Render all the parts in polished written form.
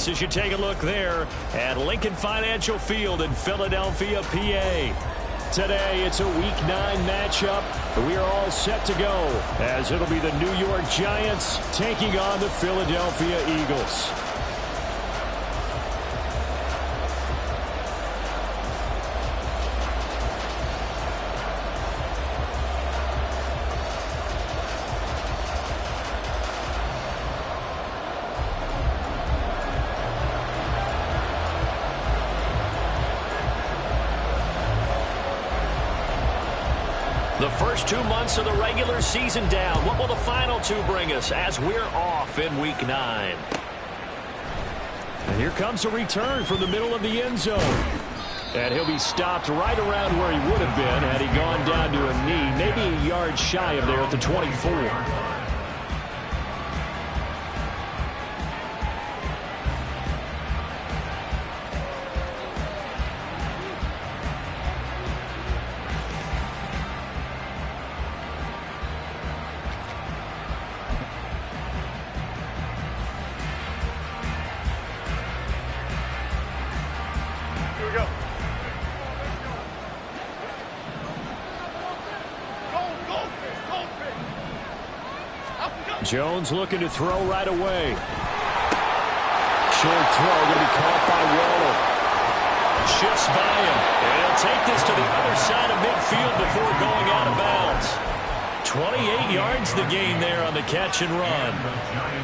weeks as you take a look there at Lincoln Financial Field in Philadelphia, PA. Today, it's a Week 9 matchup. We are all set to go as it'll be the New York Giants taking on the Philadelphia Eagles. The first 2 months of the regular season down. What will the final 2 bring us as we're off in Week 9? And here comes a return from the middle of the end zone. And he'll be stopped right around where he would have been had he gone down to a knee, maybe a yard shy of there at the 24. Jones looking to throw right away. Short throw going to be caught by Waller. Shifts by him. And he'll take this to the other side of midfield before going out of bounds. 28 yards the gain there on the catch and run.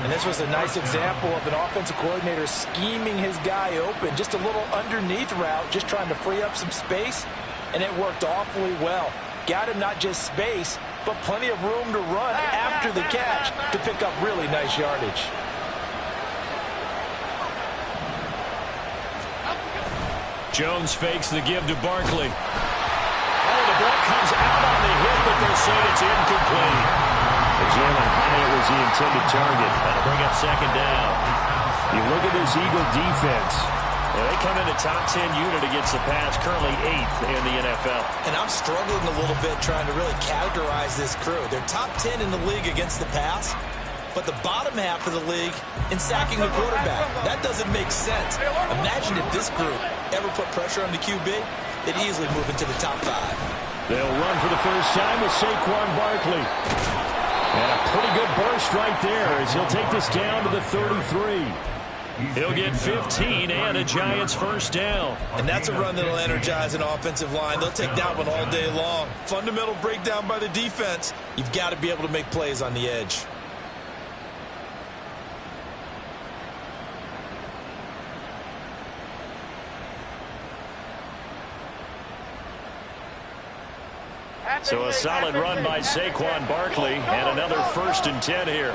And this was a nice example of an offensive coordinator scheming his guy open. Just a little underneath route, just trying to free up some space. And it worked awfully well. Got him not just space, but plenty of room to run after the catch to pick up really nice yardage. Jones fakes the give to Barkley. Oh, the ball comes out on the hit, but they'll say it's incomplete. Jalen Hyatt was the intended target. That'll bring up second down. You look at this Eagle defense. They come in a top 10 unit against the pass, currently 8th in the NFL. And I'm struggling a little bit trying to really categorize this crew. They're top 10 in the league against the pass, but the bottom half of the league in sacking the quarterback. That doesn't make sense. Imagine if this group ever put pressure on the QB, they'd easily move into the top 5. They'll run for the first time with Saquon Barkley. And a pretty good burst right there as he'll take this down to the 33. He'll get 15 and a Giants first down. And that's a run that'll energize an offensive line. They'll take that one all day long. Fundamental breakdown by the defense. You've got to be able to make plays on the edge. So a solid run by Saquon Barkley and another 1st and 10 here.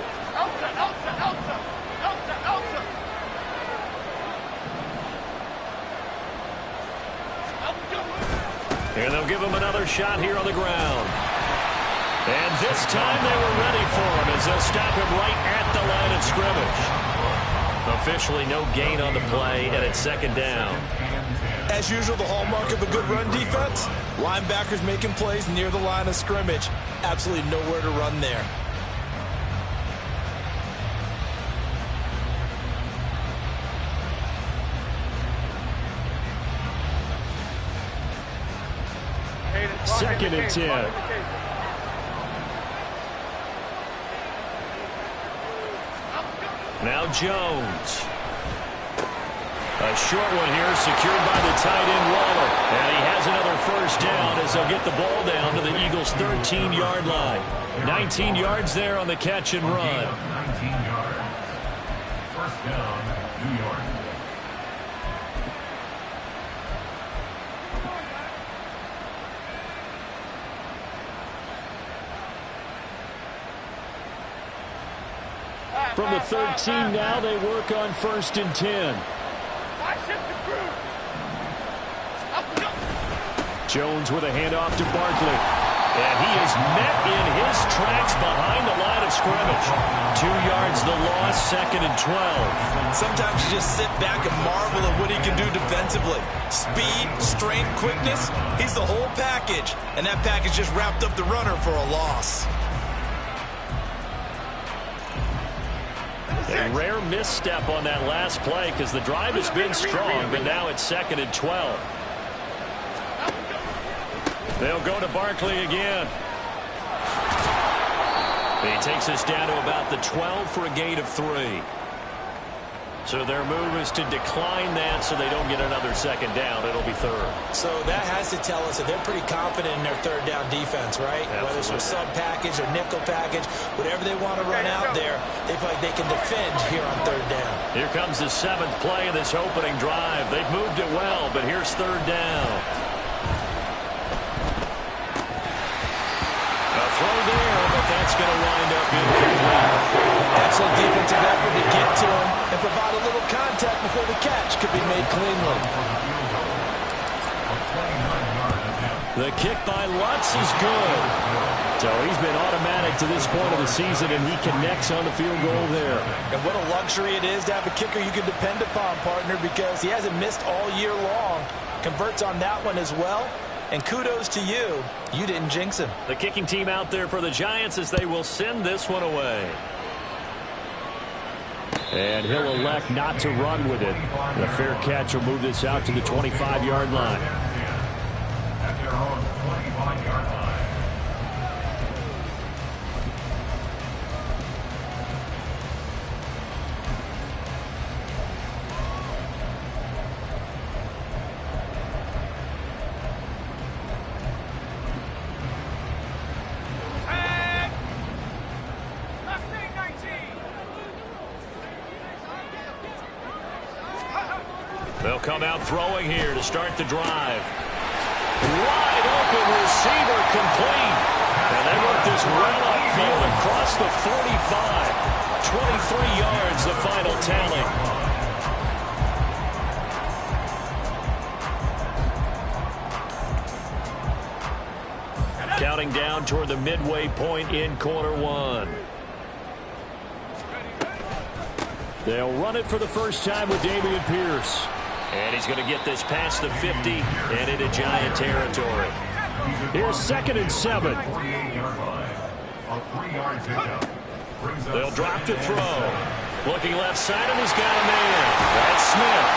And they'll give him another shot here on the ground. And this time they were ready for him as they'll stop him right at the line of scrimmage. Officially no gain on the play, and it's second down. As usual, the hallmark of a good run defense, linebackers making plays near the line of scrimmage. Absolutely nowhere to run there. Second and 10. Now Jones. A short one here secured by the tight end Waller. And he has another first down as they'll get the ball down to the Eagles' 13-yard line. 19 yards there on the catch and run. 19 yards. First down, New York. From the 13 now, they work on 1st and 10. Jones with a handoff to Barkley. And he is met in his tracks behind the line of scrimmage. 2 yards the loss, 2nd and 12. Sometimes you just sit back and marvel at what he can do defensively. Speed, strength, quickness, he's the whole package. And that package just wrapped up the runner for a loss. A rare misstep on that last play because the drive has been strong, but now it's 2nd and 12. They'll go to Barkley again. He takes us down to about the 12 for a gain of 3. So their move is to decline that so they don't get another 2nd down. It'll be 3rd. So that has to tell us that they're pretty confident in their 3rd down defense, right? Absolutely. Whether it's a sub package or nickel package, whatever they want to run out there, they feel like they can defend here on 3rd down. Here comes the 7th play of this opening drive. They've moved it well, but here's 3rd down. A throw there, but that's going to wind up incomplete. Excellent defensive effort to get to him and provide a little contact before the catch could be made cleanly. The kick by Lutz is good. So he's been automatic to this point of the season, and he connects on the field goal there. And what a luxury it is to have a kicker you can depend upon, partner, because he hasn't missed all year long. Converts on that one as well. And kudos to you. You didn't jinx him. The kicking team out there for the Giants as they will send this one away. And he'll elect not to run with it. The fair catch will move this out to the 25-yard line. At their own 25-yard line. They'll come out throwing here to start the drive. Wide open receiver complete. And they work this well upfield across the 45. 23 yards, the final tally. Counting down toward the midway point in quarter 1. They'll run it for the first time with Dameon Pierce. And he's going to get this past the 50 and into Giant territory. Here's 2nd and 7. They'll drop to throw. Looking left side, and he's got a man. That's Smith.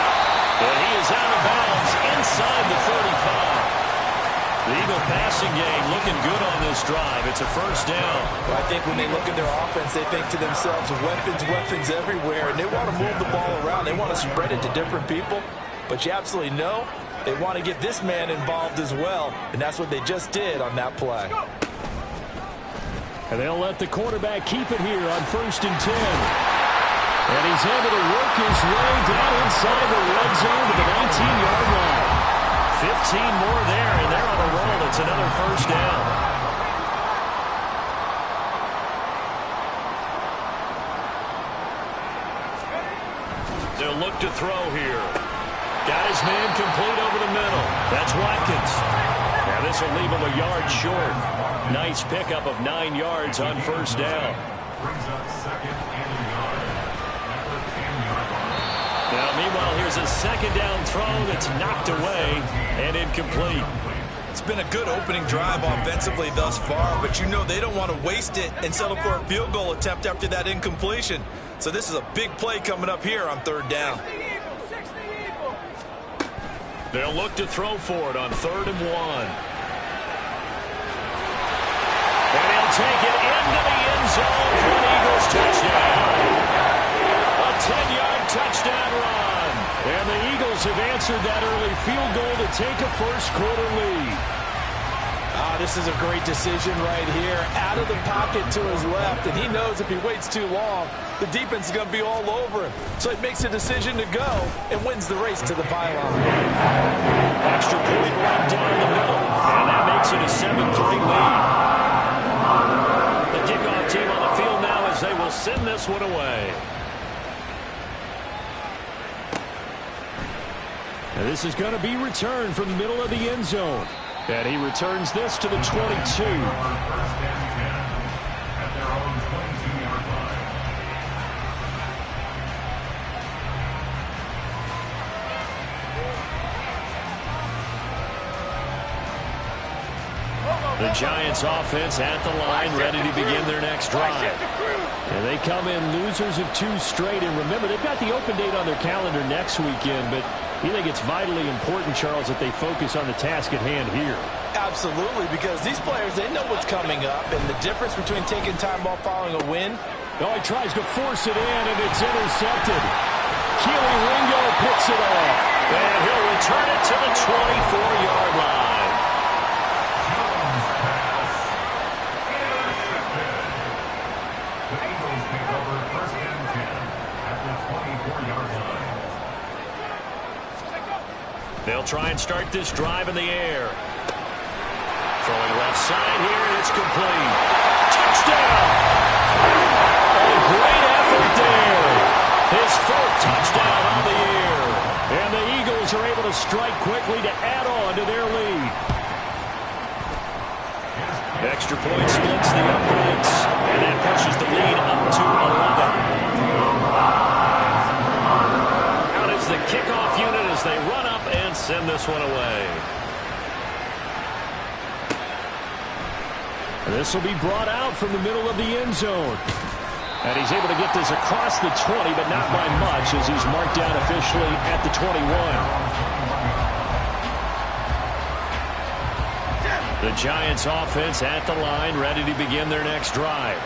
And he is out of bounds inside the 35. The Eagle passing game looking good on this drive. It's a first down. Well, I think when they look at their offense, they think to themselves, weapons everywhere, and they want to move the ball around. They want to spread it to different people. But you absolutely know they want to get this man involved as well, and that's what they just did on that play. And they'll let the quarterback keep it here on 1st and 10. And he's able to work his way down inside the red zone to the 19-yard line. 15 more there, and they're on a roll. It's another first down. They'll look to throw here. Got his man complete over the middle. That's Watkins. Now this will leave him a yard short. Nice pickup of 9 yards on first down. Brings up 2nd and a yard at the 10-yard line. Now, meanwhile, here's a 2nd down throw that's knocked away and incomplete. It's been a good opening drive offensively thus far, but you know they don't want to waste it and settle for a field goal attempt after that incompletion. So this is a big play coming up here on 3rd down. They'll look to throw for it on 3rd and 1. And he'll take it into the end zone for an Eagles touchdown. A 10-yard touchdown run. And the Eagles have answered that early field goal to take a first-quarter lead. This is a great decision right here. Out of the pocket to his left, and he knows if he waits too long, the defense is going to be all over him. So he makes a decision to go and wins the race to the pylon. Extra point right down the middle, and that makes it a 7-3 lead. The kickoff team on the field now as they will send this one away. And this is going to be returned from the middle of the end zone. And he returns this to the 22. First and 10 at their own 22-yard line. The Giants offense at the line, ready to begin their next drive. And they come in losers of 2 straight. And remember, they've got the open date on their calendar next weekend, but I think it's vitally important, Charles, that they focus on the task at hand here. Absolutely, because these players, they know what's coming up, and the difference between taking time off following a win. Oh, he tries to force it in, and it's intercepted. Keely Ringo picks it off, and he'll return it to the 24-yard line. Jones pass. Intercepted. The Eagles take over first and 10 at the 24-yard line. They'll try and start this drive in the air. Throwing left side here, and it's complete. Touchdown! A great effort there. His 4th touchdown on the year. And the Eagles are able to strike quickly to add on to their lead. Extra point splits the uprights, and that pushes the lead up to 11. Out is the kickoff unit as they run up and send this one away. This will be brought out from the middle of the end zone. And he's able to get this across the 20, but not by much, as he's marked down officially at the 21. The Giants offense at the line, ready to begin their next drive.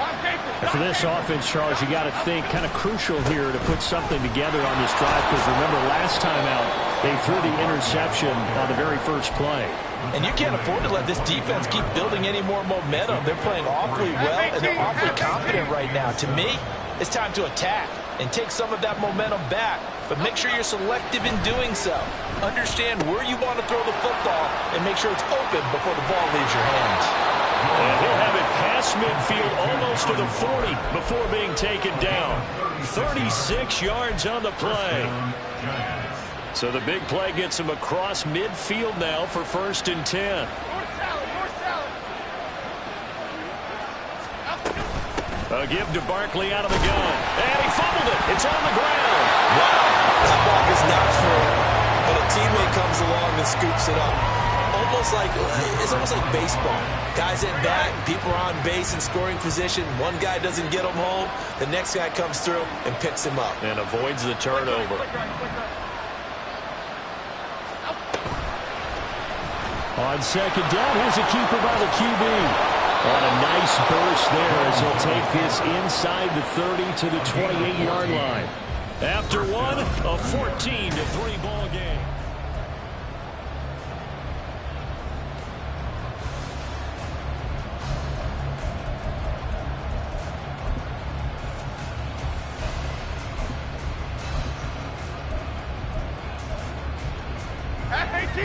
And for this offense, Charles, you got to think kind of crucial here to put something together on this drive, because remember last time out, they threw the interception on the very first play. And you can't afford to let this defense keep building any more momentum. They're playing awfully well, and they're awfully confident right now. To me, it's time to attack and take some of that momentum back. But make sure you're selective in doing so. Understand where you want to throw the football and make sure it's open before the ball leaves your hands. And he'll have it past midfield almost to the 40 before being taken down. 36 yards on the play. So the big play gets him across midfield now for 1st and 10. A give to Barkley out of the gun. And he fumbled it. It's on the ground. Wow. That ball is not for him. But a teammate comes along and scoops it up. It's almost like baseball. Guys at bat, people are on base in scoring position. One guy doesn't get him home. The next guy comes through and picks him up. And avoids the turnover. On second down, here's a keeper by the QB. On a nice burst there as he'll take this inside the 30 to the 28-yard line. After one, a 14-3 ball game.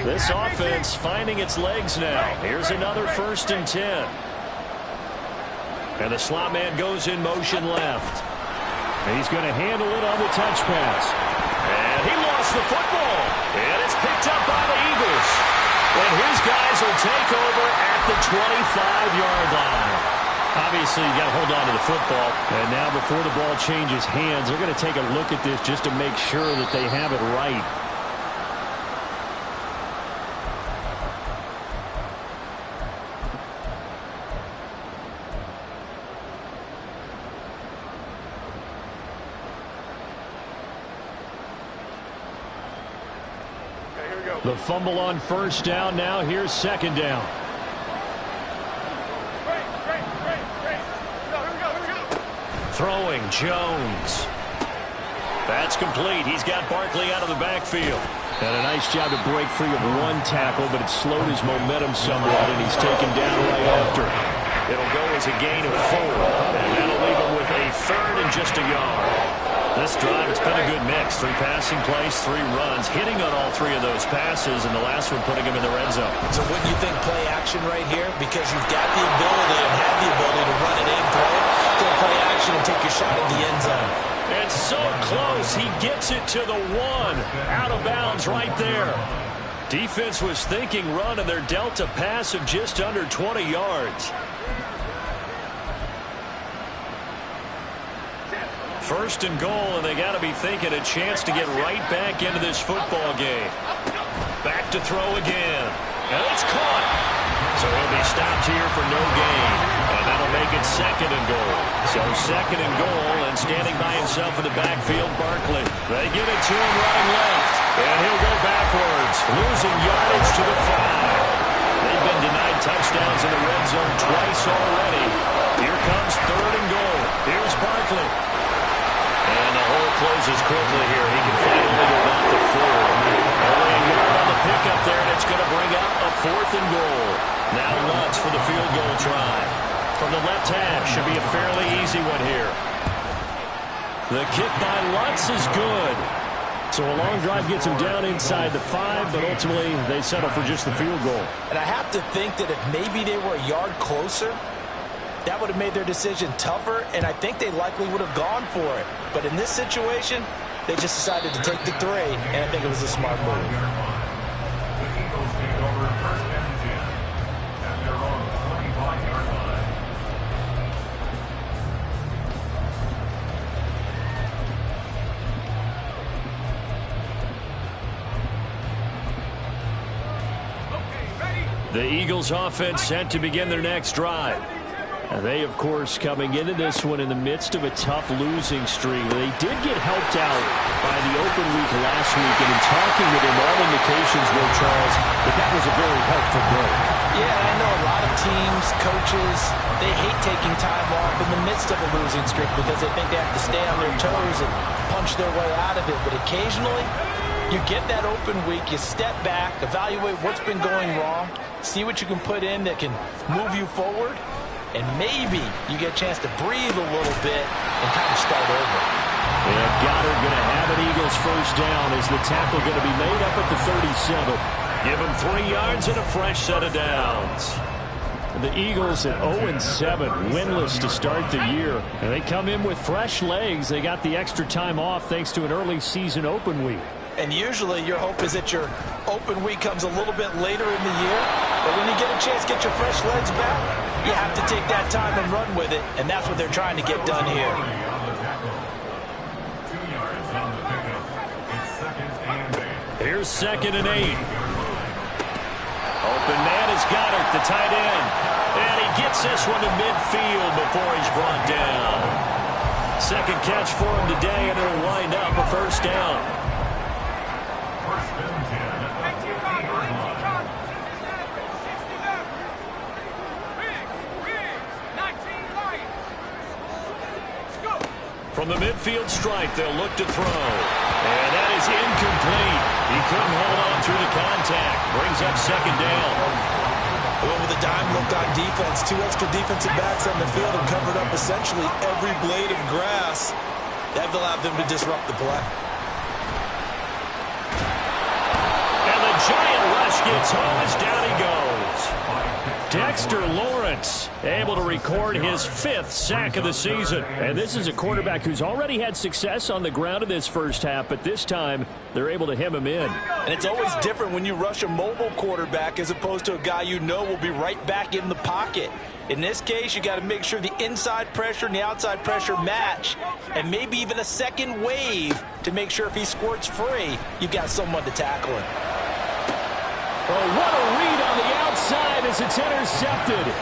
This offense finding its legs now. Here's another 1st and 10. And the slot man goes in motion left. And he's going to handle it on the touch pass. And he lost the football. And it's picked up by the Eagles. And his guys will take over at the 25-yard line. Obviously, you got to hold on to the football. And now before the ball changes hands, they're going to take a look at this just to make sure that they have it right. The fumble on 1st down. Now here's 2nd down. Throwing Jones. That's complete. He's got Barkley out of the backfield. And a nice job to break free of one tackle, but it slowed his momentum somewhat, and he's taken down right after. It'll go as a gain of 4, and that'll leave him with a 3rd and just a yard. This drive, it's been a good mix. 3 passing plays, 3 runs, hitting on all 3 of those passes, and the last one putting him in the red zone. So wouldn't you think play action right here? Because you've got the ability and have the ability to run it in, throw it, go play action and take your shot at the end zone. It's so close. He gets it to the 1. Out of bounds right there. Defense was thinking run, and they're dealt a pass of just under 20 yards. 1st and goal, and they got to be thinking a chance to get right back into this football game. Back to throw again. And it's caught. So he'll be stopped here for no gain. And that'll make it 2nd and goal. So 2nd and goal, and standing by himself in the backfield, Barkley. They give it to him running left. And he'll go backwards, losing yardage to the 5. They've been denied touchdowns in the red zone twice already. Here comes 3rd and goal. Here's Barkley. And the hole closes quickly here. He can find a way to about the 4. Only a yard on the pickup there, and it's going to bring up a 4th and goal. Now Lutz for the field goal try. From the left hash, should be a fairly easy one here. The kick by Lutz is good. So a long drive gets him down inside the 5, but ultimately they settle for just the field goal. And I have to think that if maybe they were a yard closer, that would have made their decision tougher, and I think they likely would have gone for it. But in this situation, they just decided to take the 3, and I think it was a smart move. The Eagles take over 1st and 10 at their own 25-yard line. The Eagles offense set to begin their next drive. And they, of course, coming into this one in the midst of a tough losing streak. They did get helped out by the open week last week, and in talking with him, all indications were, Charles, that was a very helpful break. Yeah, I know a lot of teams, coaches, they hate taking time off in the midst of a losing streak because they think they have to stay on their toes and punch their way out of it. But occasionally, you get that open week, you step back, evaluate what's been going wrong, see what you can put in that can move you forward, and maybe you get a chance to breathe a little bit and kind of start over. And Goddard going to have an Eagles first down as the tackle going to be made up at the 37. Give him 3 yards and a fresh set of downs. The Eagles at 0-7, winless to start the year. And they come in with fresh legs. They got the extra time off thanks to an early season open week. And usually your hope is that your open week comes a little bit later in the year. But when you get a chance to get your fresh legs back, you have to take that time and run with it. And that's what they're trying to get done here. 2 yards on the pickup. It's 2nd and 8. Here's 2nd and 8. Open man is Goddard, the tight end. And he gets this one to midfield before he's brought down. 2nd catch for him today, and it'll wind up a first down. 1st and 10 at the 50-yard line. From the midfield stripe, they'll look to throw. And that is incomplete. He couldn't hold on through the contact. Brings up 2nd down. Well, with a dime look on defense, 2 extra defensive backs on the field and covered up essentially every blade of grass. That allowed them to disrupt the play. And the giant rush gets home as down he goes. Dexter Lawrence able to record his 5th sack of the season. And this is a quarterback who's already had success on the ground in this first half, but this time they're able to hem him in. And it's always different when you rush a mobile quarterback as opposed to a guy you know will be right back in the pocket. In this case, you got to make sure the inside pressure and the outside pressure match, and maybe even a second wave to make sure if he squirts free, you've got someone to tackle him. Oh, what a read on the outside as it's intercepted.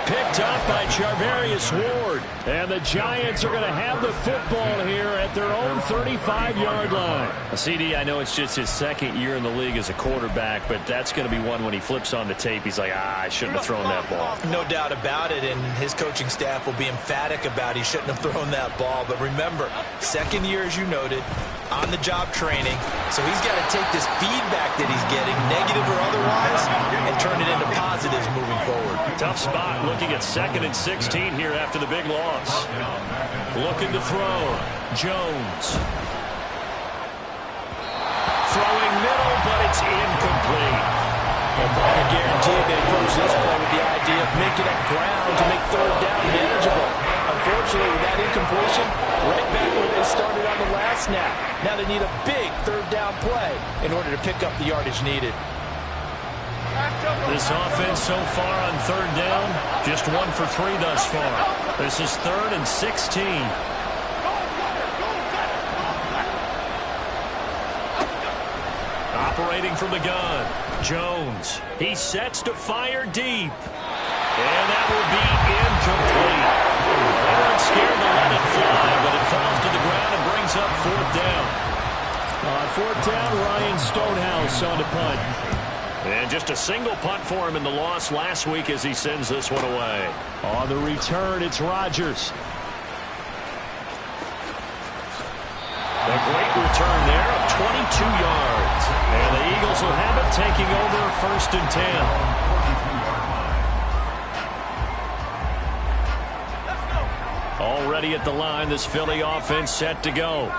Picked up by Charvarius Ward. And the Giants are going to have the football here at their own 35-yard line. CD, I know it's just his 2nd year in the league as a quarterback, but that's going to be one when he flips on the tape. He's like, I shouldn't have thrown that ball. No doubt about it, and his coaching staff will be emphatic about he shouldn't have thrown that ball. But remember, 2nd year, as you noted, on-the-job training. So he's got to take this feedback that he's getting, negative or otherwise, and turn it into positives moving forward. Tough spot looking at 2nd and 16 here after the big loss. Looking to throw. Jones. Throwing middle, but it's incomplete. Well, Parker guaranteed they approach this play with the idea of making up ground to make 3rd down manageable. Unfortunately, with that incompletion, right back where they started on the last snap. Now they need a big 3rd down play in order to pick up the yardage needed. This offense so far on 3rd down, just 1 for 3 thus far. This is 3rd and 16. operating from the gun. Jones. He sets to fire deep. And that will be incomplete. They weren't scared to let it fly, but it falls to the ground and brings up 4th down. On 4th down, Ryan Stonehouse on to punt. And just a single punt for him in the loss last week as he sends this one away. On the return, it's Rodgers. A great return there of 22 yards. And the Eagles will have it, taking over 1st and 10. Already at the line, this Philly offense set to go.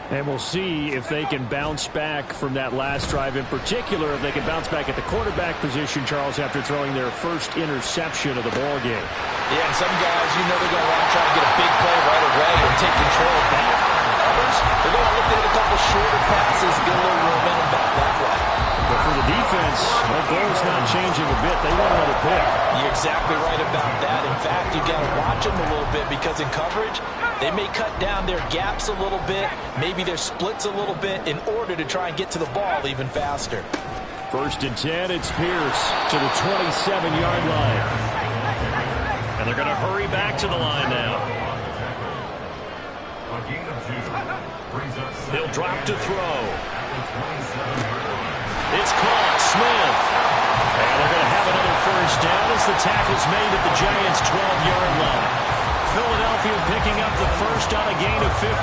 And we'll see if they can bounce back from that last drive, in particular if they can bounce back at the quarterback position, Charles, after throwing their first interception of the ball game. Yeah, and some guys, you know they're going to want to try to get a big play right away and take control of that. Others, they're going to look to hit a couple shorter passes, get a little momentum back that way. But for the defense, the goal's not changing a bit. They want another pick. You're exactly right about that. In fact, you got to watch them a little bit because in coverage, they may cut down their gaps a little bit, maybe their splits a little bit in order to try and get to the ball even faster. 1st and 10, it's Pierce to the 27-yard line. And they're going to hurry back to the line now. He'll drop to throw. It's caught. Smith. And they're going to have another 1st down as the tackle's made at the Giants' 12-yard line. Philadelphia picking up the 1st on a gain of 15.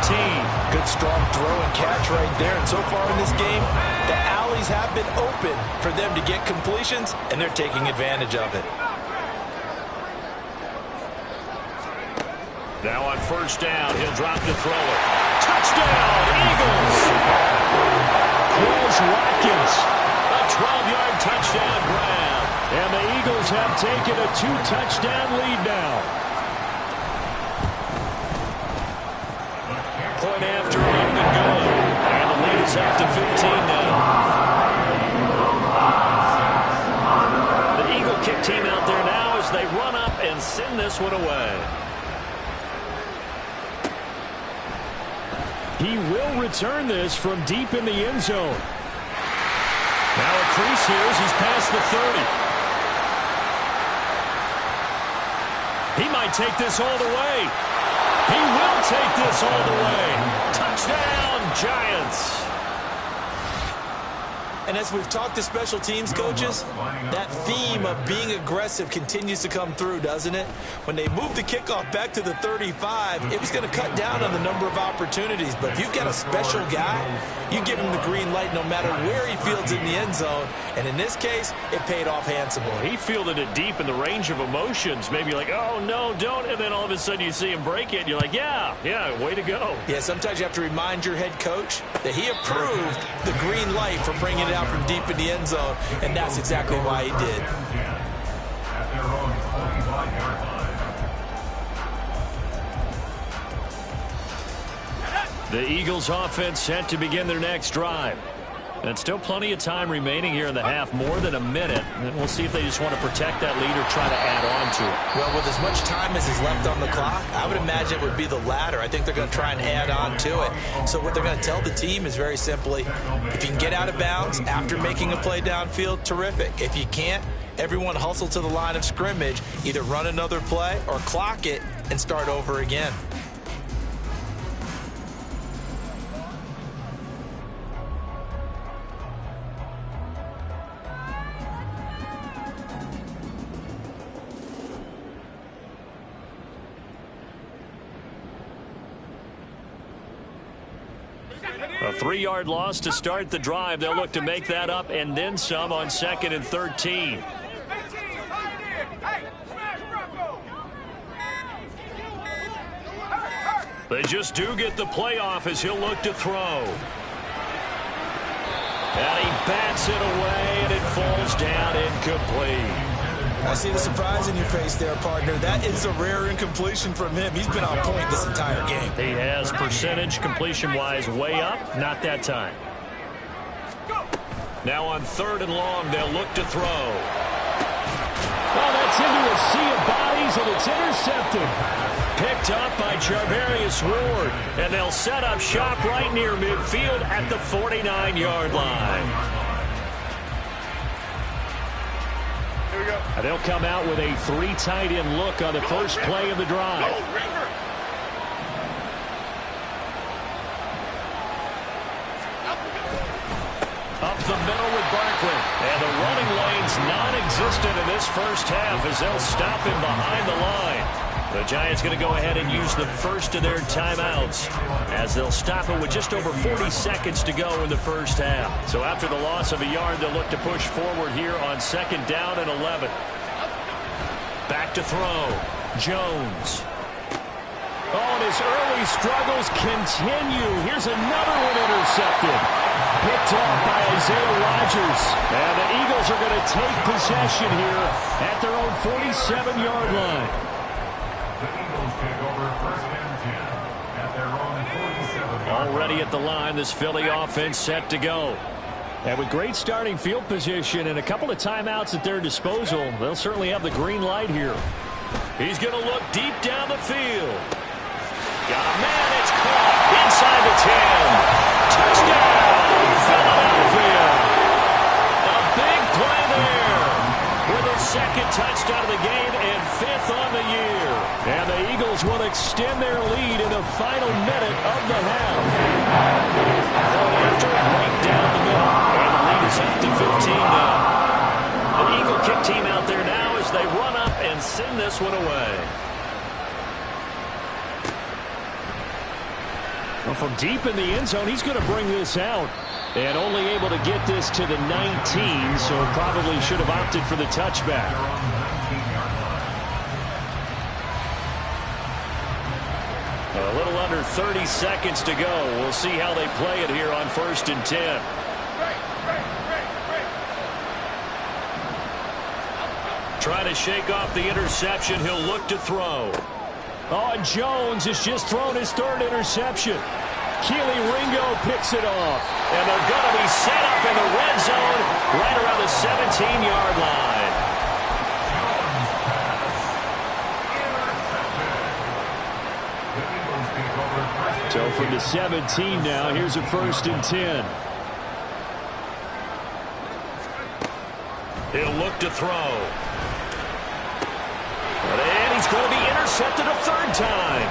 Good strong throw and catch right there. And so far in this game, the alleys have been open for them to get completions, and they're taking advantage of it. Now on 1st down, he'll drop to throw it. Touchdown, Eagles! Quez Watkins. A 12-yard touchdown grab. And the Eagles have taken a 2-touchdown lead now. Point after up and good. And the lead is up to 15 now. The Eagle kick team out there now as they run up and send this one away. He will return this from deep in the end zone. Now a crease here as he's past the 30. He might take this all the way. He will take this all the way. Touchdown, Giants. And as we've talked to special teams coaches, that theme of being aggressive continues to come through, doesn't it? When they moved the kickoff back to the 35, it was going to cut down on the number of opportunities. But if you've got a special guy, you give him the green light no matter where he fields in the end zone. And in this case, it paid off handsomely. He fielded it deep in the range of emotions. Maybe like, oh, no, don't. And then all of a sudden you see him break it. And you're like, yeah, way to go. Yeah, sometimes you have to remind your head coach that he approved the green light for bringing it out from deep in the end zone, and that's exactly why he did. The Eagles offense set to begin their next drive. And still plenty of time remaining here in the half, more than a minute. And we'll see if they just want to protect that lead or try to add on to it. Well, with as much time as is left on the clock, I would imagine it would be the latter. I think they're going to try and add on to it. So what they're going to tell the team is very simply, if you can get out of bounds after making a play downfield, terrific. If you can't, everyone hustle to the line of scrimmage, either run another play or clock it and start over again. A 3-yard loss to start the drive. They'll look to make that up and then some on 2nd and 13. They just do get the playoff as he'll look to throw. And he bats it away, and it falls down incomplete. I see the surprise in your face there, partner. That is a rare incompletion from him. He's been on point this entire game. He has percentage completion-wise way up. Not that time. Now on 3rd and long, they'll look to throw. Well, that's into a sea of bodies, and it's intercepted. picked up by Charvarius Ward. And they'll set up shop right near midfield at the 49-yard line. Here we go. And they'll come out with a 3 tight end look on the first play of the drive. Up the middle with Barkley. And the running lane's non-existent in this first half as they'll stop him behind the line. The Giants going to go ahead and use the first of their timeouts as they'll stop it with just over 40 seconds to go in the first half. So after the loss of a yard, they'll look to push forward here on 2nd down and 11. Back to throw. Jones. Oh, and his early struggles continue. Here's another one intercepted. Picked off by Isaiah Rodgers. And the Eagles are going to take possession here at their own 47-yard line. The Eagles take over 1st and 10 at their own 47-yard line. Already at the line, this Philly offense set to go. And with great starting field position and a couple of timeouts at their disposal, they'll certainly have the green light here. He's going to look deep down the field. Got a man, it's caught inside the 10. Touchdown, Philadelphia. A big play there with a 2nd touchdown of the game and 5th on the year. And the Eagles will extend their lead in the final minute of the half. Going after it right down the middle. And the lead is up to 15 now. The Eagle kick team out there now as they run up and send this one away. Well, from deep in the end zone, he's going to bring this out. And only able to get this to the 19, so probably should have opted for the touchback. A little under 30 seconds to go. We'll see how they play it here on 1st and 10. Trying to shake off the interception. He'll look to throw. Oh, and Jones has just thrown his 3rd interception. Keely Ringo picks it off. And they're going to be set up in the red zone right around the 17-yard line. So from the 17 now, here's a 1st and 10. He'll look to throw. And he's going to be intercepted a 3rd time.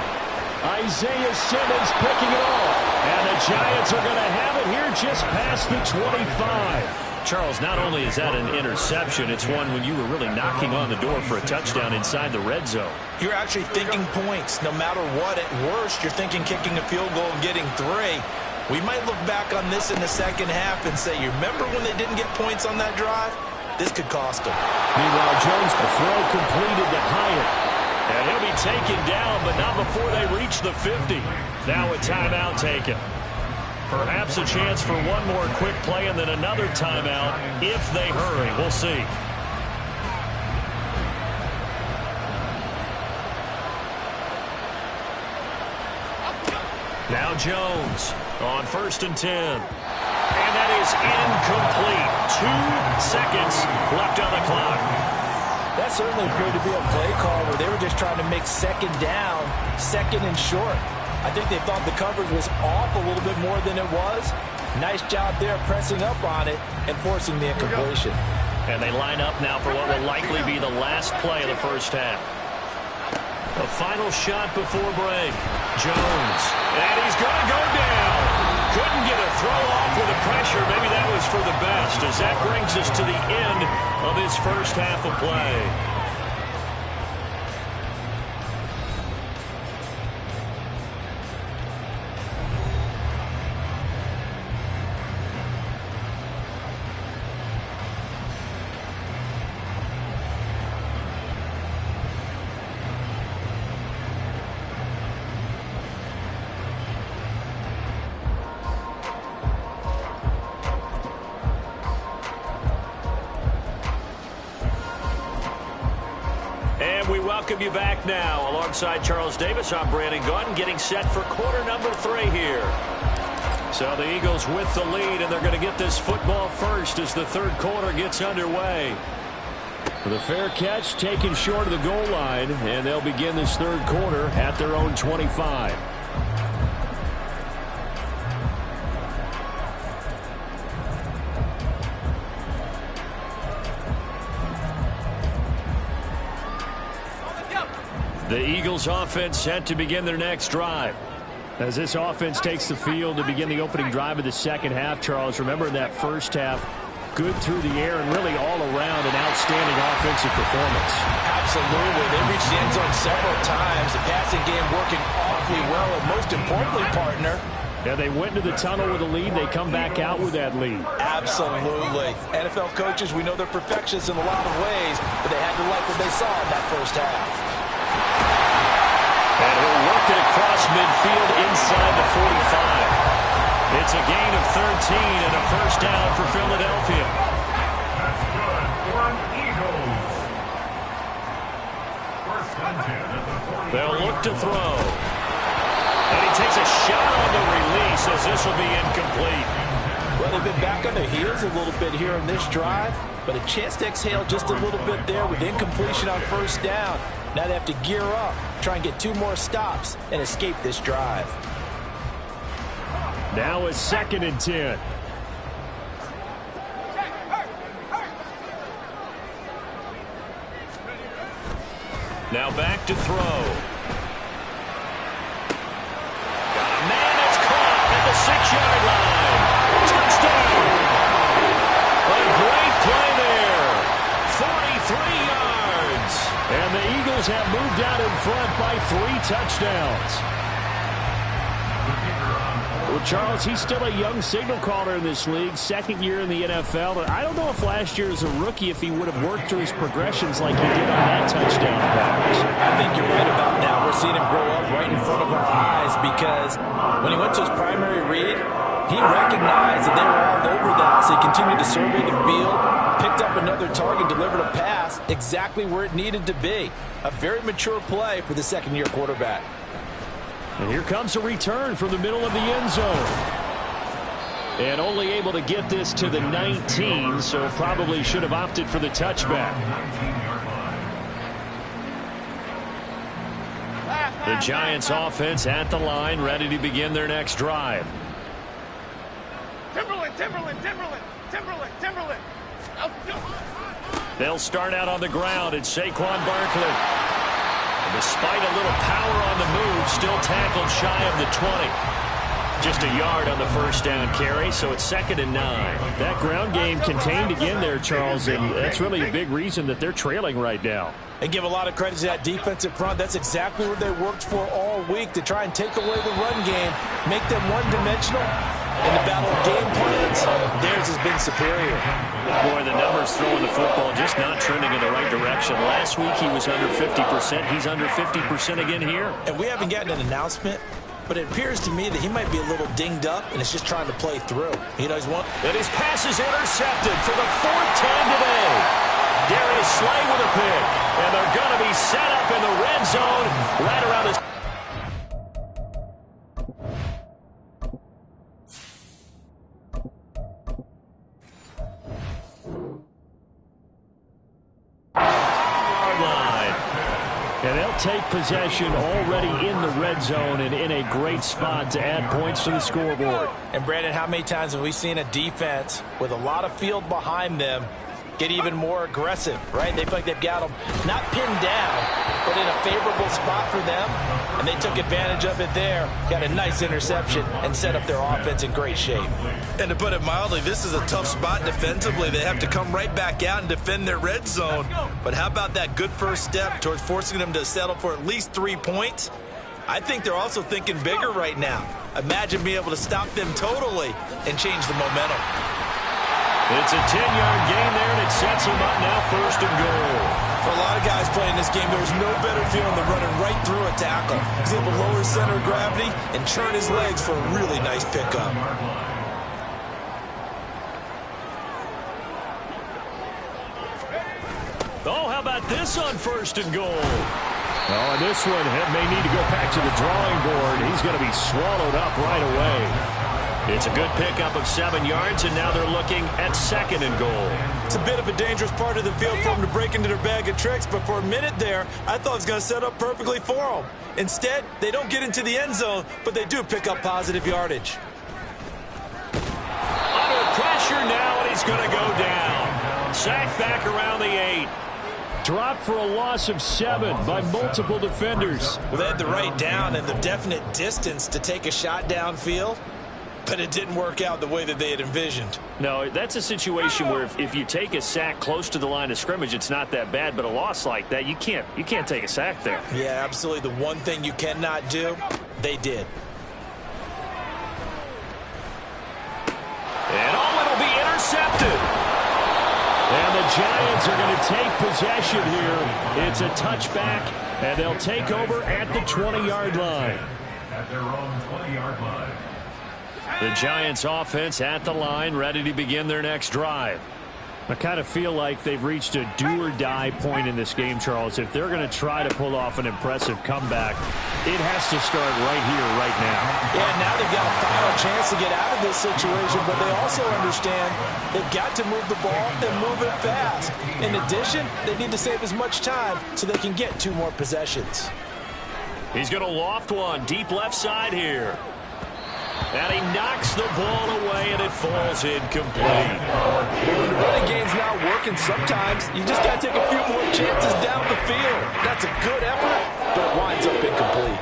Isaiah Simmons picking it off. And the Giants are going to have it here just past the 25. Charles, not only is that an interception, it's one when you were really knocking on the door for a touchdown inside the red zone. You're actually thinking points. No matter what, at worst, you're thinking kicking a field goal and getting 3. We might look back on this in the second half and say, you remember when they didn't get points on that drive? This could cost them. Meanwhile, Jones, the throw completed to Hyatt. And he'll be taken down, but not before they reach the 50. Now a timeout taken. Perhaps a chance for one more quick play and then another timeout if they hurry. We'll see. Now Jones on 1st and 10. And that is incomplete. 2 seconds left on the clock. That certainly appeared to be a play call where they were just trying to make 2nd down, 2nd and short. I think they thought the coverage was off a little bit more than it was. Nice job there pressing up on it and forcing the incompletion. And they line up now for what will likely be the last play of the first half. The final shot before break. Jones. And he's going to go down. Couldn't get a throw off with the pressure. Maybe that was for the best as that brings us to the end of this first half of play. Welcome you back now. Alongside Charles Davis, I'm Brandon Gaudin, getting set for quarter number 3 here. So the Eagles with the lead, and they're going to get this football first as the third quarter gets underway. The fair catch taken short of the goal line, and they'll begin this third quarter at their own 25. The Eagles offense set to begin their next drive. As this offense takes the field to begin the opening drive of the second half, Charles, remember in that first half, good through the air and really all around an outstanding offensive performance. Absolutely. They reached the end zone several times. The passing game working awfully well, and most importantly, partner, yeah, they went to the tunnel with a lead. They come back out with that lead. Absolutely. NFL coaches, we know they're perfectionists in a lot of ways, but they had to like what they saw in that first half. And he'll work it across midfield inside the 45. It's a gain of 13 and a first down for Philadelphia. That's good for the Eagles. First and 10 at the 40. They'll look to throw. And he takes a shot on the release as this will be incomplete. Well, they've been back on their heels a little bit here in this drive, but a chance to exhale just a little bit there with incompletion on first down. Now they have to gear up, try and get 2 more stops, and escape this drive. Now it's 2nd and 10. Now back to throw. Got a man that's caught at the 6-yard line. Touchdown! A great play there. 43 yards. And the Eagles have moved out in front by 3 touchdowns. Well, Charles, he's still a young signal caller in this league, 2nd year in the NFL. I don't know if last year as a rookie if he would have worked through his progressions like he did on that touchdown pass. I think you're right about that. We're seeing him grow up right in front of our eyes because when he went to his primary read, he recognized that they were all over that, so he continued to survey the field, picked up another target, delivered a pass exactly where it needed to be. A very mature play for the 2nd-year quarterback. And here comes a return from the middle of the end zone. And only able to get this to the 19, so probably should have opted for the touchback. The Giants offense at the line, ready to begin their next drive. Timberland. They'll start out on the ground. It's Saquon Barkley. Despite a little power on the move, still tackled shy of the 20. Just a yard on the first down carry, so it's 2nd and 9. That ground game contained again there, Charles, and that's really a big reason that they're trailing right now. And give a lot of credit to that defensive front. That's exactly what they worked for all week, to try and take away the run game, make them one-dimensional. In the battle of game plans, theirs has been superior. Boy, the numbers throwing the football just not trending in the right direction. Last week he was under 50%. He's under 50% again here. And we haven't gotten an announcement, but it appears to me that he might be a little dinged up and is just trying to play through. You know, and his pass is intercepted for the 4th time today. Darius Slay with a pick. And they're going to be set up in the red zone right around his... And they'll take possession already in the red zone and in a great spot to add points to the scoreboard. And, Brandon, how many times have we seen a defense with a lot of field behind them get even more aggressive, right? They feel like they've got them not pinned down, but in a favorable spot for them, and they took advantage of it there, got a nice interception, and set up their offense in great shape. And to put it mildly, this is a tough spot defensively. They have to come right back out and defend their red zone. But how about that good first step towards forcing them to settle for at least 3 points? I think they're also thinking bigger right now. Imagine being able to stop them totally and change the momentum. It's a 10-yard gain there, and it sets them up now 1st and goal. For a lot of guys playing this game, there's no better feeling than running right through a tackle. He's able to lower his center of gravity and churn his legs for a really nice pickup. Oh, how about this on 1st and goal? Oh, and this one may need to go back to the drawing board. He's going to be swallowed up right away. It's a good pickup of 7 yards, and now they're looking at 2nd and goal. It's a bit of a dangerous part of the field for them to break into their bag of tricks, but for a minute there, I thought it was going to set up perfectly for them. Instead, they don't get into the end zone, but they do pick up positive yardage. Under pressure now, and he's going to go down. Sacked back around the 8. Dropped for a loss of 7 by multiple defenders. Well, they had the right down and the definite distance to take a shot downfield, but it didn't work out the way that they had envisioned. No, that's a situation where if you take a sack close to the line of scrimmage, it's not that bad, but a loss like that, you can't take a sack there. Yeah, absolutely. The one thing you cannot do, they did. And it'll be intercepted. And the Giants are going to take possession here. It's a touchback, and they'll take over at the 20-yard line. At their own 20-yard line. The Giants offense at the line, ready to begin their next drive. I kind of feel like they've reached a do-or-die point in this game, Charles. If they're going to try to pull off an impressive comeback, it has to start right here, right now. Yeah, now they've got a final chance to get out of this situation, but they also understand they've got to move the ball and move it fast. In addition, they need to save as much time so they can get 2 more possessions. He's going to loft one deep left side here. And he knocks the ball away, and it falls incomplete. When the running game's not working, sometimes you just got to take a few more chances down the field. That's a good effort, but it winds up incomplete.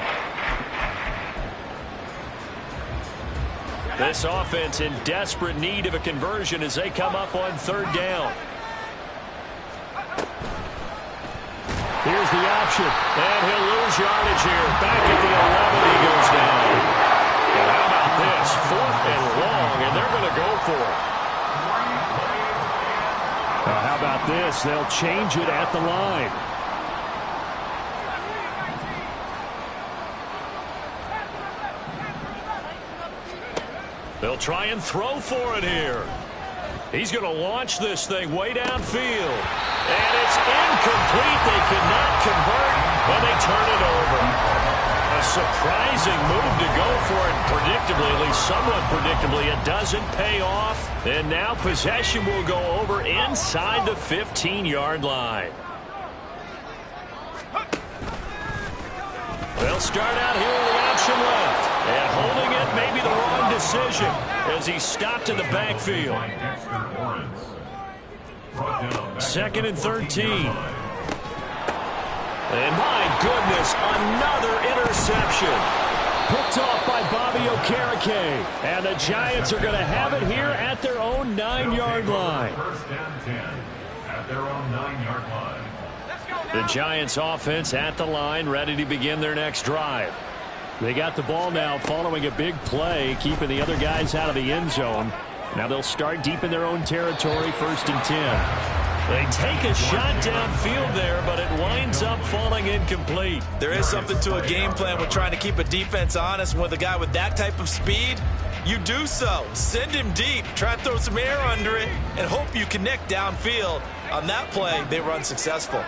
This offense in desperate need of a conversion as they come up on 3rd down. Here's the option, and he'll lose yardage here. Back at the 11, he goes down. And how about this? 4th and long, and they're going to go for it. How about this? They'll change it at the line. They'll try and throw for it here. He's going to launch this thing way downfield. And it's incomplete. They cannot convert when they turn it over. A surprising move to go for it. Predictably, at least somewhat predictably, it doesn't pay off. And now possession will go over inside the 15-yard line. They'll start out here with the option left. And holding it may be the wrong decision as he stopped in the backfield. 2nd and 13. And my goodness, another interception. Picked off by Bobby Okereke. And the Giants are going to have it here at their own 9-yard line. 1st and 10 at their own 9-yard line. The Giants offense at the line, ready to begin their next drive. They got the ball now following a big play, keeping the other guys out of the end zone. Now they'll start deep in their own territory, 1st and 10. They take a shot downfield there, but it winds up falling incomplete. There is something to a game plan with trying to keep a defense honest. With a guy with that type of speed, you do so. Send him deep, try and throw some air under it, and hope you connect downfield. On that play, they were unsuccessful.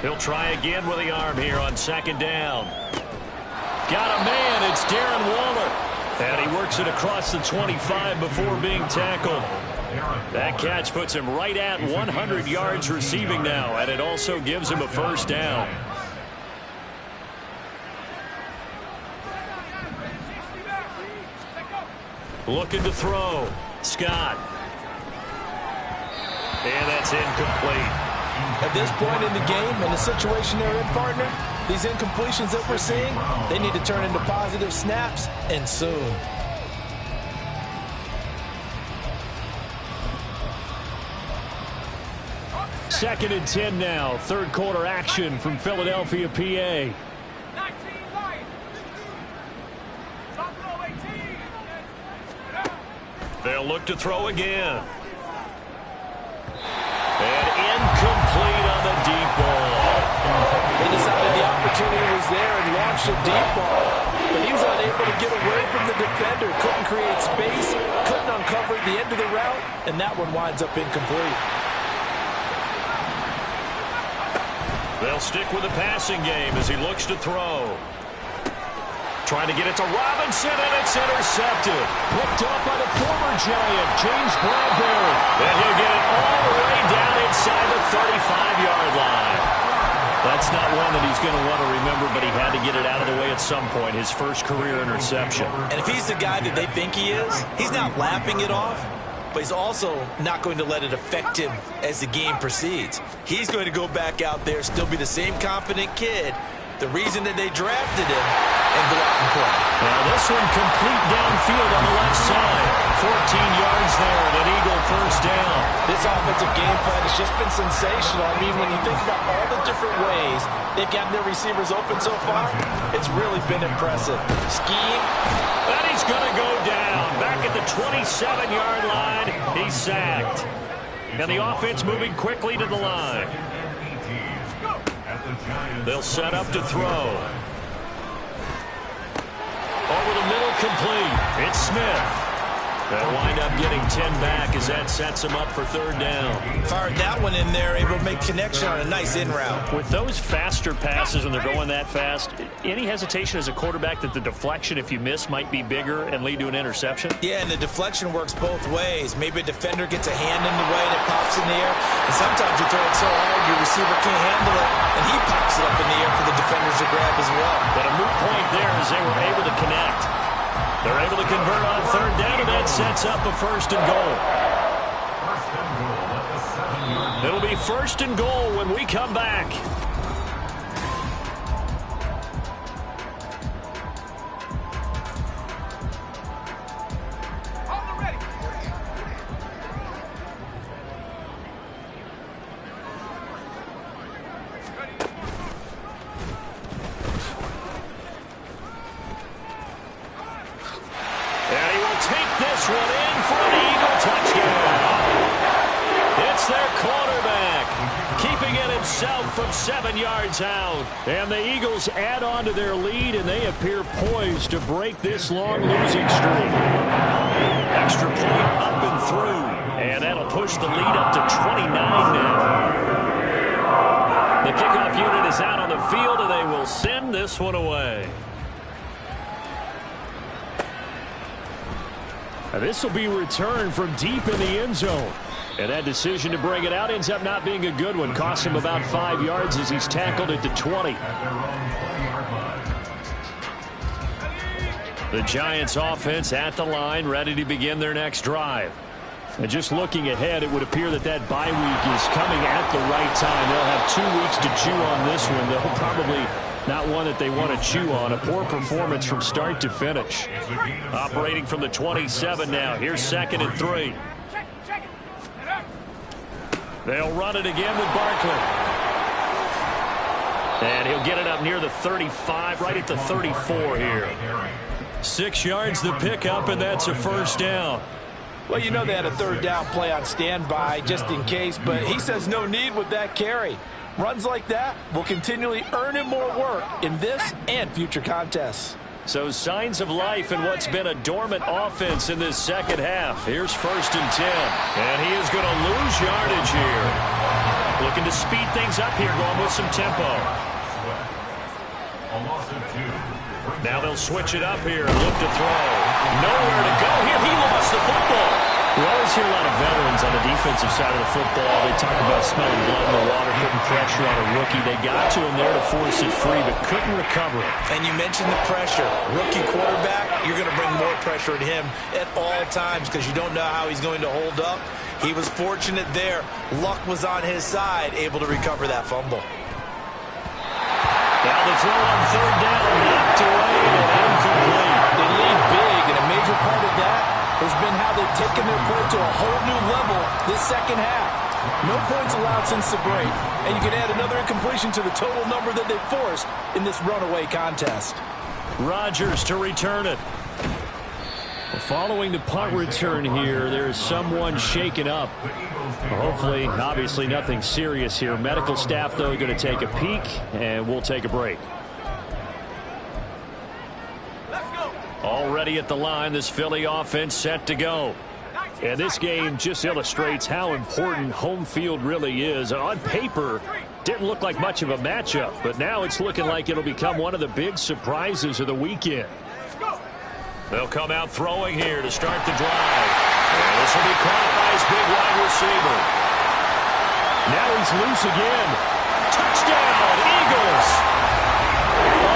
He'll try again with the arm here on 2nd down. Got a man, it's Darren Waller. And he works it across the 25 before being tackled. That catch puts him right at 100 yards receiving now, and it also gives him a 1st down. Looking to throw. Scott. And that's incomplete. At this point in the game, and the situation they're in, partner, these incompletions that we're seeing, they need to turn into positive snaps, and soon. Second and 10 now. 3rd quarter action from Philadelphia, PA. They'll look to throw again. And incomplete on the deep ball. They decided the opportunity was there and launched a deep ball. But he was unable to get away from the defender. Couldn't create space. Couldn't uncover the end of the route. And that one winds up incomplete. They'll stick with the passing game as he looks to throw. Trying to get it to Robinson, and it's intercepted. Picked up by the former Giant, James Bradbury. And he'll get it all the way down inside the 35-yard line. That's not one that he's going to want to remember, but he had to get it out of the way at some point, his first career interception. And if he's the guy that they think he is, he's not laughing it off, but he's also not going to let it affect him as the game proceeds. He's going to go back out there, still be the same confident kid, the reason that they drafted him, and go out and play. Now this one complete downfield on the left side. 14 yards there and an Eagle first down. This offensive game plan has just been sensational. I mean, when you think about all the different ways they've gotten their receivers open so far, it's really been impressive. Scheme. And he's going to go down. Back at the 27-yard line, he's sacked. And the offense moving quickly to the line. They'll set up to throw. Over the middle, complete. It's Smith. They'll wind up getting 10 back as that sets him up for third down. Fired that one in there, able to make connection on a nice in route. With those faster passes when they're going that fast, any hesitation as a quarterback that the deflection, if you miss, might be bigger and lead to an interception? Yeah, and the deflection works both ways. Maybe a defender gets a hand in the way and it pops in the air. And sometimes you throw it so hard your receiver can't handle it, and he pops it up in the air for the defenders to grab as well. But a moot point there as they were able to connect. They're able to convert on third down, and that sets up a first and goal. It'll be first and goal when we come back. From 7 yards out. And the Eagles add on to their lead, and they appear poised to break this long losing streak. Extra point up and through. And that'll push the lead up to 29 now. The kickoff unit is out on the field, and they will send this one away. And this will be returned from deep in the end zone. And that decision to bring it out ends up not being a good one. Costs him about 5 yards as he's tackled at the 20. The Giants offense at the line, ready to begin their next drive. And just looking ahead, it would appear that that bye week is coming at the right time. They'll have 2 weeks to chew on this one. They'll probably not one that they want to chew on. A poor performance from start to finish. Operating from the 27 now. Here's 2nd and 3. They'll run it again with Barkley. And he'll get it up near the 35, right at the 34 here. 6 yards the pickup, and that's a first down. Well, you know they had a third down play on standby just in case, but he says no need with that carry. Runs like that will continually earn him more work in this and future contests. So signs of life in what's been a dormant offense in this second half. Here's 1st and 10. And he is going to lose yardage here. Looking to speed things up here, going with some tempo. Now they'll switch it up here and look to throw. Nowhere to go here. He lost the football. We always hear a lot of veterans on the defensive side of the football. They talk about smelling blood in the water, putting pressure on a rookie. They got to him there to force it free, but couldn't recover it. And you mentioned the pressure. Rookie quarterback, you're going to bring more pressure at him at all times because you don't know how he's going to hold up. He was fortunate there. Luck was on his side, able to recover that fumble. Now the throw on third down, knocked away and incomplete. They lead big, and a major part of that has been how they've taken their play to a whole new level this second half. No points allowed since the break, and you can add another incompletion to the total number that they've forced in this runaway contest. Rodgers to return it. Following the punt return here, there is someone shaken up. Hopefully, obviously nothing serious here. Medical staff, though, going to take a peek, and we'll take a break. Already at the line, this Philly offense set to go. And this game just illustrates how important home field really is. On paper, Didn't look like much of a matchup, but now it's looking like it'll become one of the big surprises of the weekend. They'll come out throwing here to start the drive. And this will be caught by his big wide receiver. Now he's loose again. Touchdown, Eagles!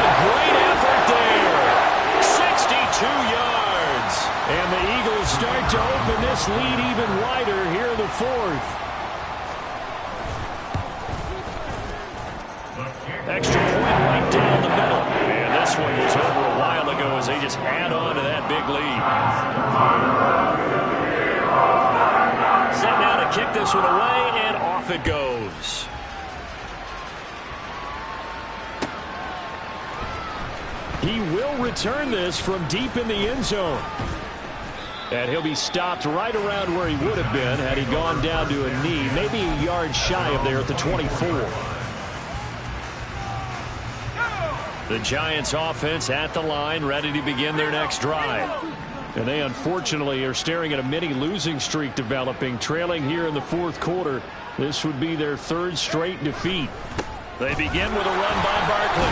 A great effort there. 62 yards. And the Eagles start to open this lead even wider here in the fourth. Extra point right down the middle. And this one was over a while ago as they just add on to that big lead. Set now to kick this one away, and off it goes. He will return this from deep in the end zone. And he'll be stopped right around where he would have been had he gone down to a knee, maybe a yard shy of there at the 24. The Giants offense at the line, ready to begin their next drive. And they unfortunately are staring at a mini losing streak developing, trailing here in the fourth quarter. This would be their third straight defeat. They begin with a run by Barkley.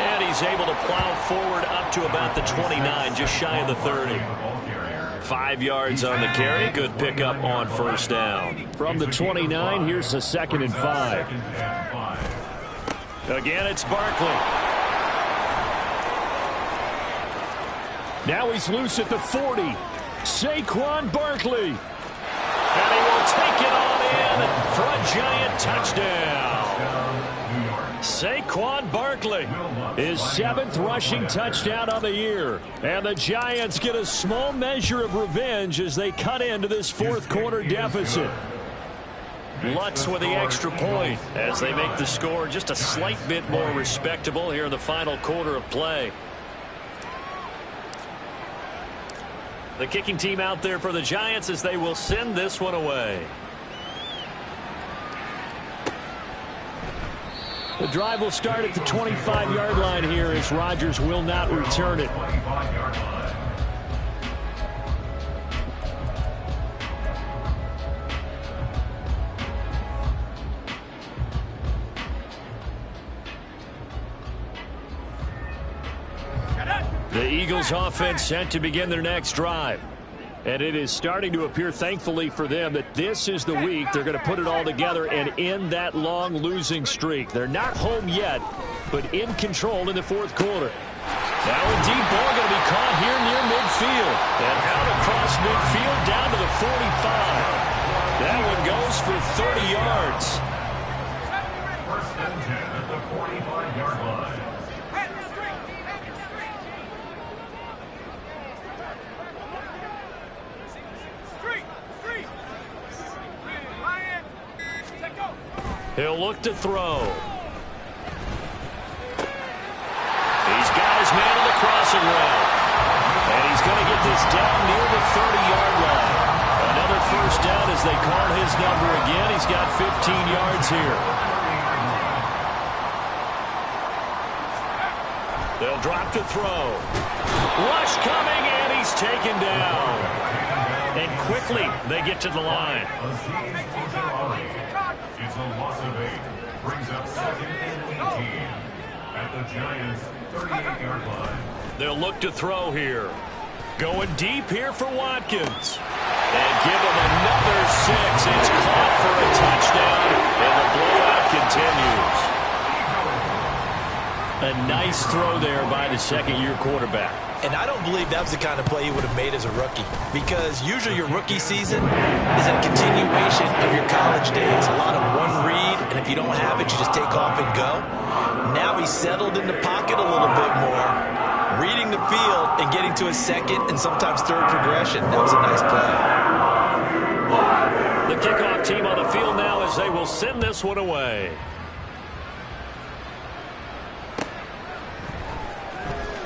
And he's able to plow forward up to about the 29, just shy of the 30. 5 yards on the carry. Good pickup on first down. From the 29, here's the 2nd and 5. Again, it's Barkley. Now he's loose at the 40. Saquon Barkley. And he will take it on in for a Giant touchdown. Saquon Barkley, his 7th rushing touchdown of the year. And the Giants get a small measure of revenge as they cut into this fourth quarter deficit. Lutz with the extra point as they make the score just a slight bit more respectable here in the final quarter of play. The kicking team out there for the Giants as they will send this one away. The drive will start at the 25-yard line here as Rodgers will not return it. The Eagles offense set to begin their next drive. And it is starting to appear, thankfully for them, that this is the week they're going to put it all together and end that long losing streak. They're not home yet, but in control in the fourth quarter. Now a deep ball going to be caught here near midfield. And out across midfield down to the 45. That one goes for 30 yards. First and 10 at the 45-yard line. He'll look to throw. He's got his man on the crossing route. And he's going to get this down near the 30-yard line. Another first down as they call his number again. He's got 15 yards here. They'll drop to throw. Rush coming, and he's taken down. And quickly they get to the line. It's a loss of 8. Brings up 2nd and 18 at the Giants' 38-yard line. They'll look to throw here. Going deep here for Watkins. And give him another 6. It's caught for a touchdown, and the blowout continues. A nice throw there by the second-year quarterback. And I don't believe that was the kind of play he would have made as a rookie, because usually your rookie season is a continuation of your college days. A lot of one read, and if you don't have it, you just take off and go. Now he's settled in the pocket a little bit more, reading the field and getting to his second and sometimes third progression. That was a nice play. The kickoff team on the field now as they will send this one away.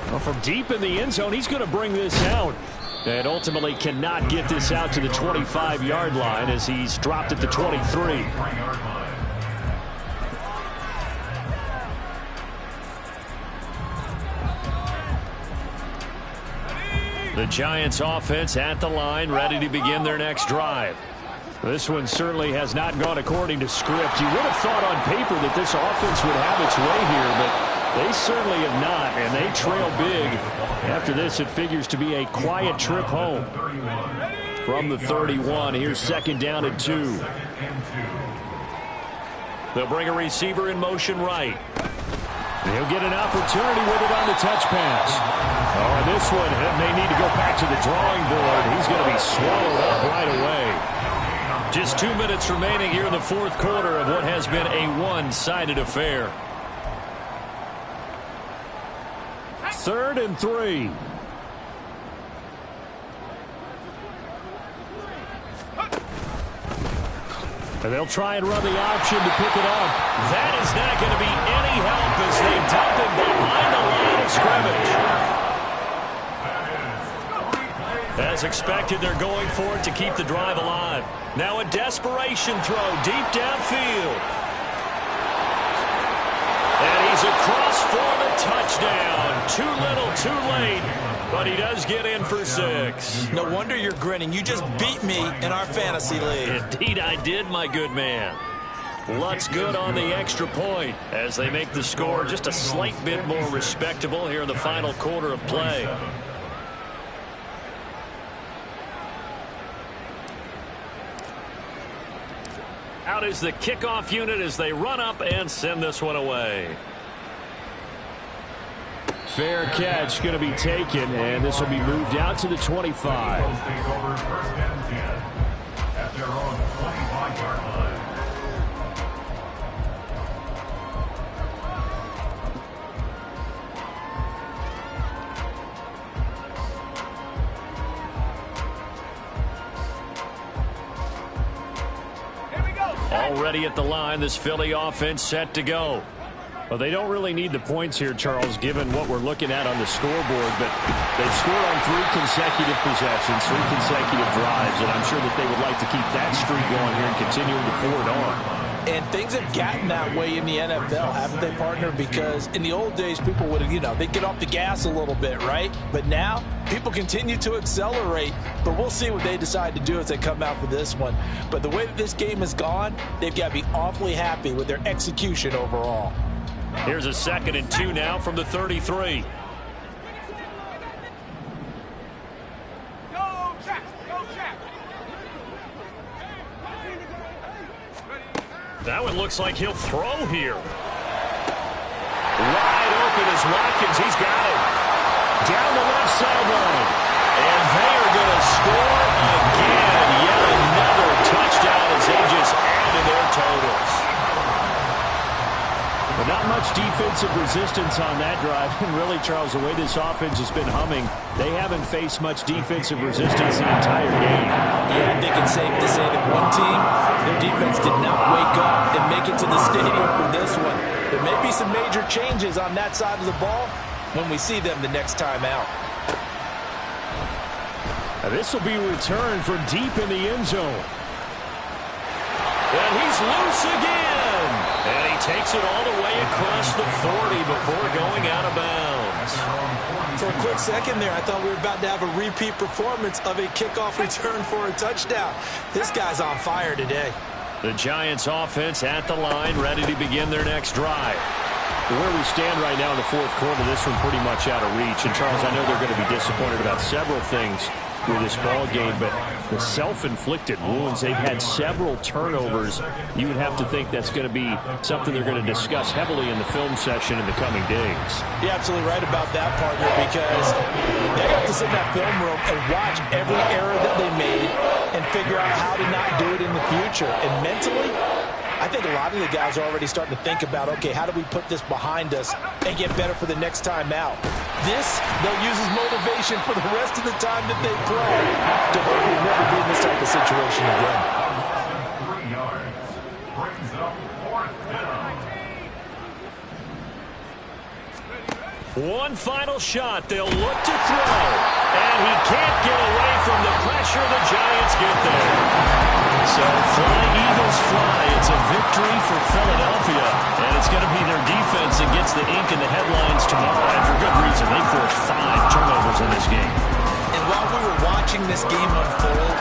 Well, from deep in the end zone, he's going to bring this out. And ultimately cannot get this out to the 25-yard line as he's dropped at the 23. The Giants offense at the line, ready to begin their next drive. This one certainly has not gone according to script. You would have thought on paper that this offense would have its way here, but they certainly have not, and they trail big. After this, it figures to be a quiet trip home. From the 31, here's second down and 2. They'll bring a receiver in motion right. He'll get an opportunity with it on the touch pass. Oh, this one may need to go back to the drawing board. He's going to be swallowed up right away. Just 2 minutes remaining here in the fourth quarter of what has been a one-sided affair. 3rd and 3. And they'll try and run the option to pick it up. That is not going to be any help as they dump him behind the line of scrimmage. As expected, they're going for it to keep the drive alive. Now a desperation throw deep downfield. And he's across for the touchdown. Too little, too late. But he does get in for 6. No wonder you're grinning. You just beat me in our fantasy league. Indeed I did, my good man. Lutz good on the extra point as they make the score just a slight bit more respectable here in the final quarter of play. Out is the kickoff unit as they run up and send this one away. Fair catch going to be taken, and this will be moved out to the 25. At their own 25-yard line. Already at the line, this Philly offense set to go. Well, they don't really need the points here, Charles, given what we're looking at on the scoreboard, but they've scored on 3 consecutive possessions, 3 consecutive drives, and I'm sure that they would like to keep that streak going here and continuing to pour it on. And things have gotten that way in the NFL, haven't they, partner? Because in the old days, people would have, they'd get off the gas a little bit, right? But now, people continue to accelerate. But we'll see what they decide to do as they come out for this one. But the way that this game has gone, they've got to be awfully happy with their execution overall. Here's a 2nd and 2 now from the 33. That one looks like he'll throw here. Wide open is Watkins. He's got it. Down the left sideline. And they are going to score again. Yet another touchdown as they just add to their totals. But not much defensive resistance on that drive. And really, Charles, the way this offense has been humming, they haven't faced much defensive resistance the entire game. Yeah, I think it's safe to say that one team, their defense did not wake up and make it to the stadium for this one. There may be some major changes on that side of the ball when we see them the next time out. Now this will be returned from deep in the end zone. And he's loose again. And he takes it all the way across the 40 before going out of bounds. For a quick second there, I thought we were about to have a repeat performance of a kickoff return for a touchdown. This guy's on fire today. The Giants offense at the line, ready to begin their next drive. Where we stand right now in the fourth quarter, this one pretty much out of reach. And, Charles, I know they're going to be disappointed about several things with this ball game, but the self-inflicted wounds, they've had several turnovers. You would have to think that's going to be something they're going to discuss heavily in the film session in the coming days. You're absolutely right about that, partner, because they have to sit in that film room and watch every error that they made and figure out how to not do it in the future. And mentally, I think a lot of the guys are already starting to think about, okay, how do we put this behind us and get better for the next time out? This, they'll use as motivation for the rest of the time that they play to hopefully never be in this type of situation again. 3 yards. Brings up 4th down. One final shot. They'll look to throw. And he can't get away from the pressure. The Giants get there. So flying Eagles fly. It's a victory for Philadelphia. And it's going to be their defense that gets the ink in the headlines tomorrow. And for good reason. They forced 5 turnovers in this game. And while we were watching this game unfold,